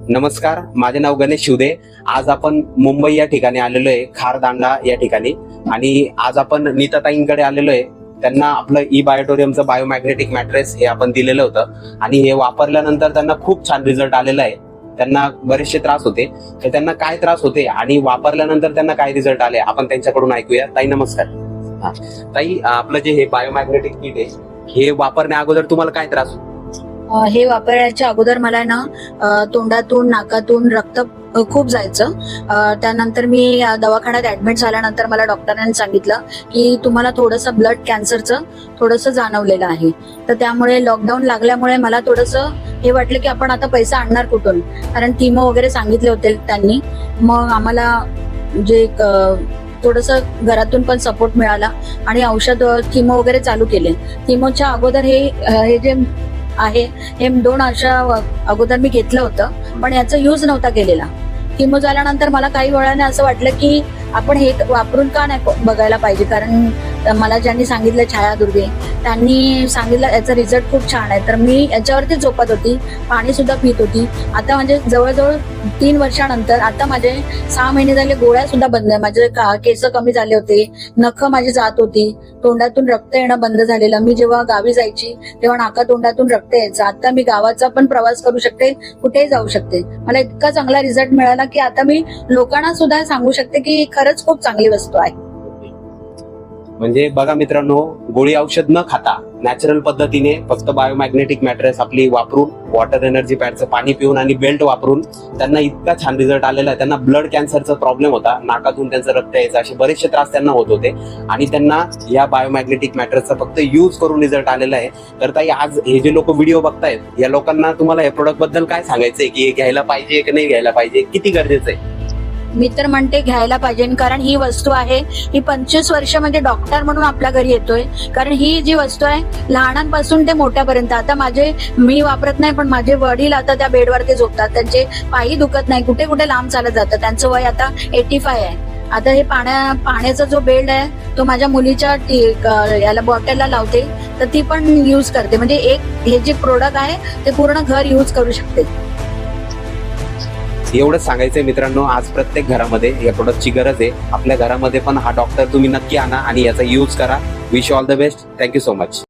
नमस्कार, माझे नाव गणेश शिवदे। आज आपण मुंबई या ठिकाणी आलेलो आहे, खारदांडा या ठिकाणी, आणि आज आपण नीताताईंकडे आलेलो आहे। त्यांना आपलं ई-बायोटोरियमचं बायोमॅग्नेटिक मॅट्रेस हे आपण दिलेलं होतं आणि हे वापरल्यानंतर त्यांना खूप छान रिझल्ट आलेला आहे। त्यांना बरेचसे त्रास होते, तर त्यांना काय त्रास होते आणि वापरल्यानंतर त्यांना काय रिझल्ट आले आपण त्यांच्याकडून ऐकूया। ताई नमस्कार। ताई, आपलं जे हे बायोमॅग्नेटिक किट आहे हे वापरण्या अगोदर तुम्हाला काय त्रास होतो? हे वापरायच्या अगोदर मला तोंडातून नाकातून रक्त खूप जायचं। त्यानंतर मी दवाखान्यात ऍडमिट झाल्यानंतर मला डॉक्टरांनी सांगितलं की तुम्हाला थोडंसं ब्लड कॅन्सरचं थोडंसं जाणवलेलं आहे। तर त्यामुळे लॉकडाऊन लागल्यामुळे मला थोडंसं हे वाटलं की आपण आता पैसा आणणार कुठून, कारण किमो वगैरे सांगितले होते त्यांनी। मग आम्हाला जे थोडंसं घरातून पण सपोर्ट मिळाला आणि औषध किमो वगैरे चालू केले। किमोच्या अगोदर हे जे आहे हे 2 वर्षा अगोदर मी घेतलं होतं, पण याचा यूज नव्हता केलेला। किमो झाल्यानंतर मला काही वेळाने असं वाटलं की आपण हे वापरून का नाही बघायला पाहिजे, कारण मला ज्यांनी सांगितलं छाया दुर्गे त्यांनी सांगितलं याचा रिझल्ट खूप छान आहे। तर मी याच्यावरती झोपत होती, पाणी सुद्धा पित होती। आता म्हणजे जवळजवळ 3 वर्षानंतर आता माझे 6 महिने झाले, गोळ्या सुद्धा बंद आहे। माझे केस कमी झाले होते, नख माझी जात होती, तोंडातून रक्त येणं बंद झालेलं। मी जेव्हा गावी जायची तेव्हा नाका तोंडातून रक्त यायचं। आता मी गावाचा पण प्रवास करू शकते, कुठेही जाऊ शकते। मला इतका चांगला रिझल्ट मिळाला की आता मी लोकांना सुद्धा सांगू शकते की खरंच खूप चांगली वस्तू आहे। म्हणजे बघा मित्रांनो, गोळी औषध न खाता नॅचरल पद्धतीने फक्त बायोमॅग्नेटिक मॅट्रेस आपली वापरून, वॉटर एनर्जी पॅडचं पाणी पिऊन आणि बेल्ट वापरून त्यांना इतका छान रिझल्ट आलेला आहे। त्यांना ब्लड कॅन्सरचा प्रॉब्लेम होता, नाकातून त्यांचं रक्त यायचं, असे बरेचसे त्रास त्यांना होत होते आणि त्यांना या बायोमॅग्नेटिक मॅट्रेसचा फक्त यूज करून रिझल्ट आलेला आहे। तर ताई, आज हे जे लोक व्हिडिओ बघतायत या लोकांना तुम्हाला या प्रोडक्ट बद्दल काय सांगायचंय, की हे घ्यायला पाहिजे की नाही घ्यायला पाहिजे, किती गरजेचं आहे? मी तर म्हणते घ्यायला पाहिजे, कारण ही वस्तू आहे ही 25 वर्ष म्हणजे डॉक्टर म्हणून आपल्या घरी येतोय। कारण ही जी वस्तू आहे लहानांपासून ते मोठ्यापर्यंत, आता मी वापरत नाही पण माझे वडील आता त्या बेडवरती झोपतात, त्यांचे पायही दुखत नाही, कुठे कुठे लांब चालत जातात, त्यांचं वय आता 85 आहे। आता हे पाण्याचा जो बेल्ट आहे तो माझ्या मुलीच्या याला बॉटलला लावते, तर ती पण युज करते। म्हणजे हे जे प्रोडक्ट आहे ते पूर्ण घर युज करू शकते। एवढंच सांगायचंय मित्रांनो, आज प्रत्येक घरामध्ये या प्रोडक्टची गरज आहे। आपल्या घरामध्ये पण हा डॉक्टर तुम्ही नक्की आणा आणि याचा यूज करा। Wish you all the best. Thank you so much.